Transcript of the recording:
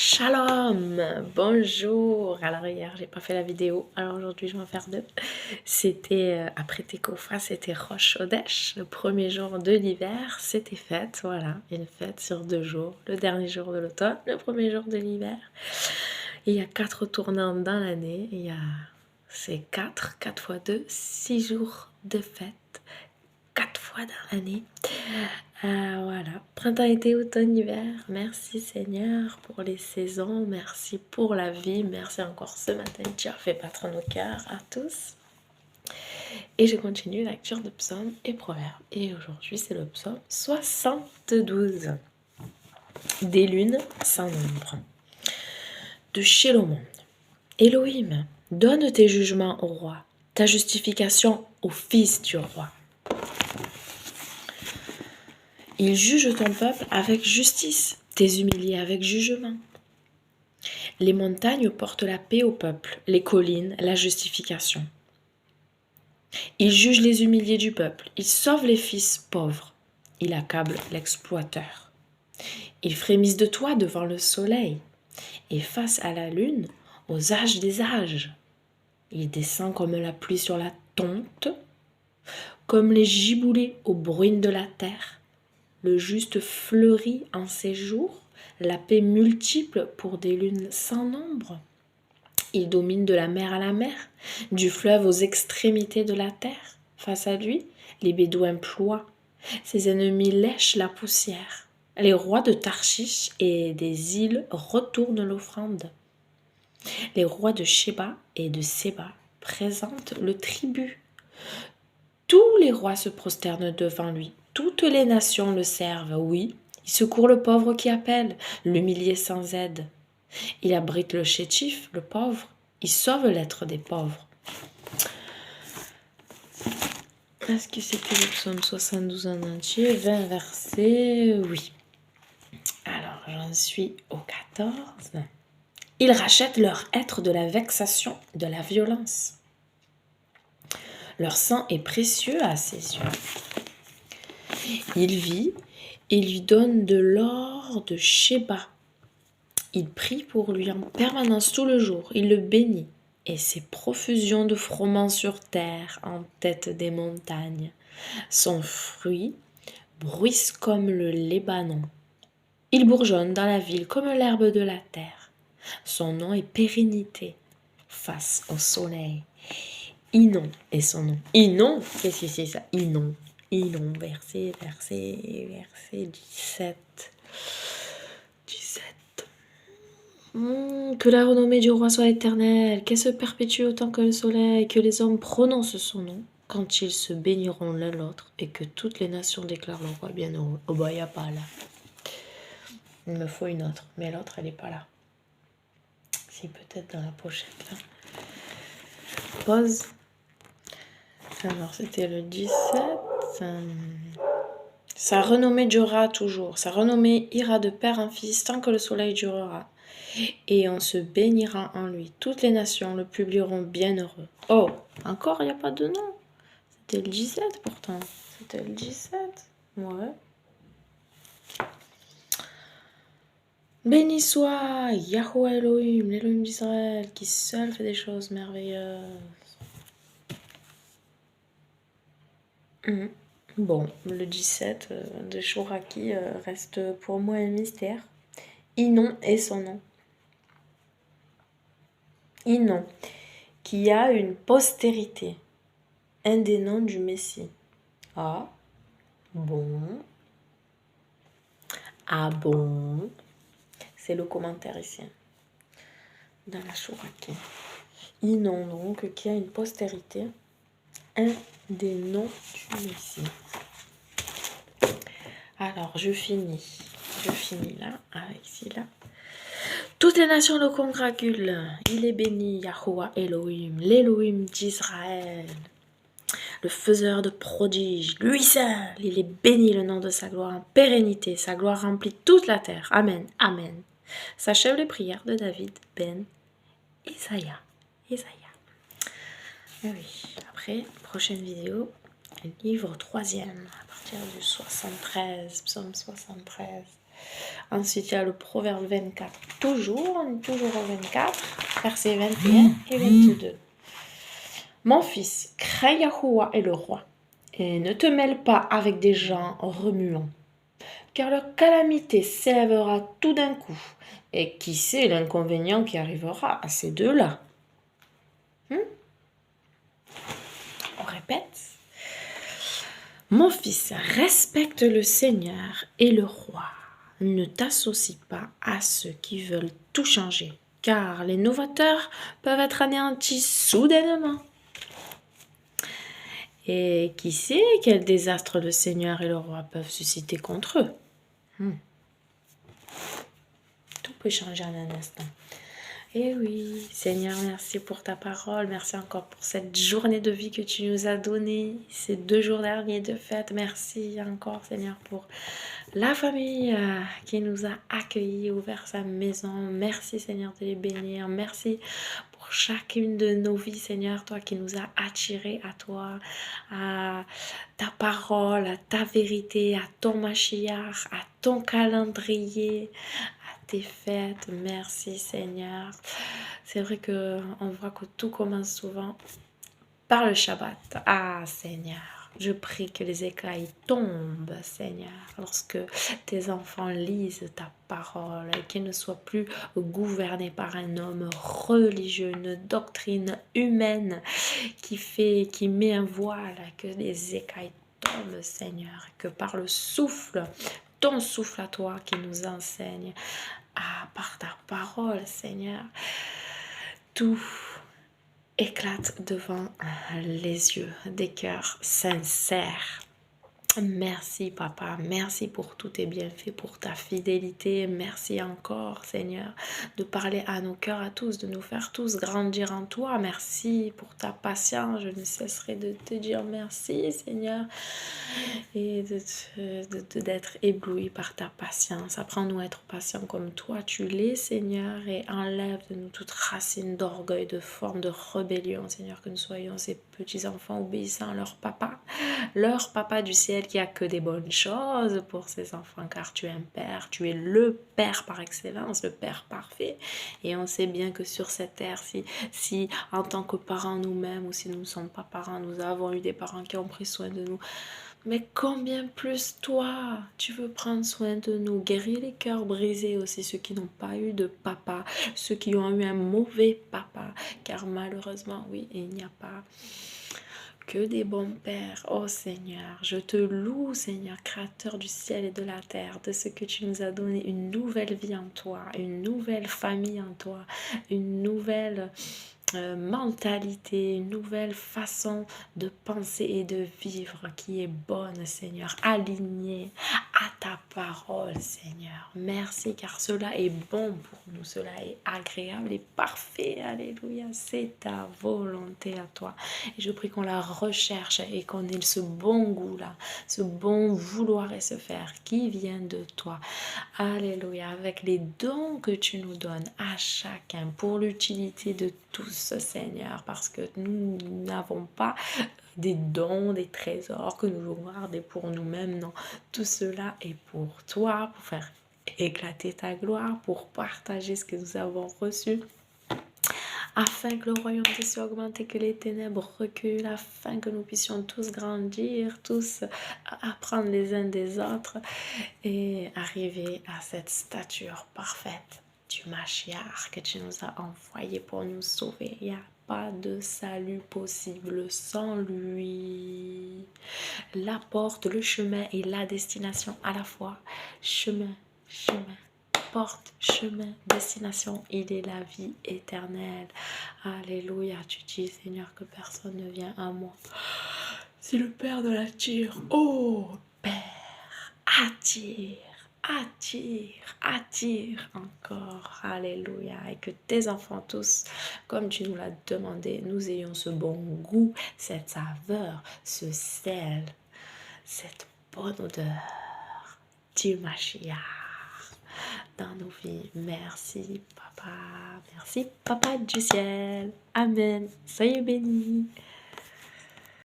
Shalom, bonjour. Alors hier j'ai pas fait la vidéo, alors aujourd'hui je vais en faire deux. C'était après Tekoufa, c'était Rosh Hodesh, le premier jour de l'hiver, c'était fête, voilà, une fête sur 2 jours, le dernier jour de l'automne, le premier jour de l'hiver. Il y a 4 tournants dans l'année, c'est 4 fois 2, 6 jours de fête. 4 fois dans l'année. Voilà, printemps, été, automne, hiver. Merci Seigneur pour les saisons, merci pour la vie, merci encore ce matin. Tu as fait battre nos cœurs à tous. Et je continue la lecture de psaumes et proverbes. Et aujourd'hui, c'est le psaume 72. Des lunes sans nombre. De Shélomon. Elohim, donne tes jugements au roi, ta justification au fils du roi. Il juge ton peuple avec justice, tes humiliés avec jugement. Les montagnes portent la paix au peuple, les collines la justification. Il juge les humiliés du peuple, il sauve les fils pauvres, il accable l'exploiteur. Ils frémissent de toi devant le soleil, et face à la lune, aux âges des âges. Il descend comme la pluie sur la tonte, comme les giboulées aux bruines de la terre. Le juste fleurit en ses jours, la paix multiple pour des lunes sans nombre. Il domine de la mer à la mer, du fleuve aux extrémités de la terre. Face à lui, les bédouins ploient, ses ennemis lèchent la poussière. Les rois de Tarshish et des îles retournent l'offrande. Les rois de Sheba et de Séba présentent le tribut. Tous les rois se prosternent devant lui. Toutes les nations le servent, oui. Il secourt le pauvre qui appelle, l'humilié sans aide. Il abrite le chétif, le pauvre. Il sauve l'être des pauvres. Est-ce que c'était le psaume 72 en entier? 20 versets, oui. Alors, j'en suis au 14. Ils rachètent leur être de la vexation, de la violence. Leur sang est précieux à ses yeux. Il vit et lui donne de l'or de Sheba. Il prie pour lui en permanence tout le jour. Il le bénit. Et ses profusions de froment sur terre en tête des montagnes. Son fruit bruisse comme le Libanon. Il bourgeonne dans la ville comme l'herbe de la terre. Son nom est pérennité face au soleil. Inon est son nom. Inon, qu'est-ce que c'est ça? Inon, verset 17. 17. Que la renommée du roi soit éternelle, qu'elle se perpétue autant que le soleil, que les hommes prononcent son nom quand ils se béniront l'un l'autre et que toutes les nations déclarent le roi bienheureux. Oh bah, il n'y a pas là. Il me faut une autre, mais l'autre, elle n'est pas là. Si, peut-être dans la pochette, là. Pause. Alors, c'était le 17. Sa renommée durera toujours. Sa renommée ira de père en fils tant que le soleil durera. Et on se bénira en lui. Toutes les nations le publieront bienheureux. Oh, encore, il n'y a pas de nom. C'était le 17 pourtant. C'était le 17. Ouais. Béni soit Yahweh Elohim, l'Elohim d'Israël, qui seul fait des choses merveilleuses. Bon, le 17 de Chouraki reste pour moi un mystère. Inon est son nom. Inon, qui a une postérité. Un des noms du Messie. Ah, bon. Ah bon. C'est le commentaire ici. Dans la Chouraki. Inon, donc, qui a une postérité. Un des noms du Messie. Alors, je finis là, avec celui-là. Toutes les nations le congratulent. Il est béni, Yahweh Elohim, l'Elohim d'Israël, le faiseur de prodiges. Lui seul, il est béni, le nom de sa gloire en pérennité. Sa gloire remplit toute la terre. Amen, amen. S'achèvent les prières de David ben Isaïa. Et oui, après, prochaine vidéo, le livre 3e, à partir du 73, psaume 73. Ensuite, il y a le Proverbe 24. On est toujours au 24, versets 21 et 22. Mon fils, crains Yahuwah et le roi, et ne te mêle pas avec des gens remuants, car leur calamité s'élèvera tout d'un coup, et qui sait l'inconvénient qui arrivera à ces deux-là. On répète. Mon fils, respecte le Seigneur et le roi. Ne t'associe pas à ceux qui veulent tout changer, car les novateurs peuvent être anéantis soudainement. Et qui sait quel désastre le Seigneur et le roi peuvent susciter contre eux. Tout peut changer en un instant. Et oui, Seigneur, merci pour ta parole. Merci encore pour cette journée de vie que tu nous as donnée. Ces 2 jours derniers de fête. Merci encore, Seigneur, pour la famille qui nous a accueillis, ouvert sa maison. Merci, Seigneur, de les bénir. Merci pour chacune de nos vies, Seigneur, toi qui nous as attirés à toi, à ta parole, à ta vérité, à ton Mashiach, à ton calendrier, tes fêtes. Merci Seigneur. C'est vrai que on voit que tout commence souvent par le Shabbat. Ah Seigneur, je prie que les écailles tombent, Seigneur, lorsque tes enfants lisent ta parole et qu'ils ne soient plus gouvernés par un homme religieux, une doctrine humaine qui met un voile, que les écailles tombent, Seigneur, que par le souffle, ton souffle à toi qui nous enseigne, par ta parole, Seigneur, tout éclate devant les yeux des cœurs sincères. Merci papa, merci pour tous tes bienfaits, pour ta fidélité. Merci encore Seigneur de parler à nos cœurs à tous, de nous faire tous grandir en toi. Merci pour ta patience, je ne cesserai de te dire merci Seigneur et d'être ébloui par ta patience. Apprends-nous à être patients comme toi tu l'es Seigneur, et enlève de nous toute racine d'orgueil, de forme de rébellion Seigneur, que nous soyons ces petits enfants obéissants à leur papa du ciel qui a que des bonnes choses pour ses enfants, car tu es un père, tu es le père par excellence, le père parfait. Et on sait bien que sur cette terre, si en tant que parents nous-mêmes, ou si nous ne sommes pas parents, nous avons eu des parents qui ont pris soin de nous, mais combien plus toi, tu veux prendre soin de nous, guérir les cœurs brisés aussi, ceux qui n'ont pas eu de papa, ceux qui ont eu un mauvais papa, car malheureusement, oui, il n'y a pas que des bons pères. Oh Seigneur, je te loue Seigneur, créateur du ciel et de la terre, de ce que tu nous as donné, une nouvelle vie en toi, une nouvelle famille en toi, une nouvelle mentalité, une nouvelle façon de penser et de vivre qui est bonne Seigneur, alignée à ta parole Seigneur. Merci car cela est bon pour nous, cela est agréable et parfait. Alléluia, c'est ta volonté à toi. Et je prie qu'on la recherche et qu'on ait ce bon goût là, ce bon vouloir et se faire qui vient de toi. Alléluia, avec les dons que tu nous donnes à chacun pour l'utilité de tous, Seigneur, parce que nous n'avons pas des dons, des trésors que nous voulons garder pour nous-mêmes. Non, tout cela est pour toi, pour faire éclater ta gloire, pour partager ce que nous avons reçu, afin que le royaume puisse augmenter, que les ténèbres reculent, afin que nous puissions tous grandir, tous apprendre les uns des autres et arriver à cette stature parfaite du Mashiach que tu nous as envoyé pour nous sauver. Il n'y a pas de salut possible sans lui. La porte, le chemin et la destination à la fois. Chemin, porte, chemin, destination, il est la vie éternelle. Alléluia, tu dis Seigneur que personne ne vient à moi si le Père ne l'attire. Oh Père, attire encore. Alléluia, et que tes enfants tous, comme tu nous l'as demandé, nous ayons ce bon goût, cette saveur, ce sel, cette bonne odeur du Mashiach dans nos vies. Merci papa du ciel. Amen. Soyez bénis.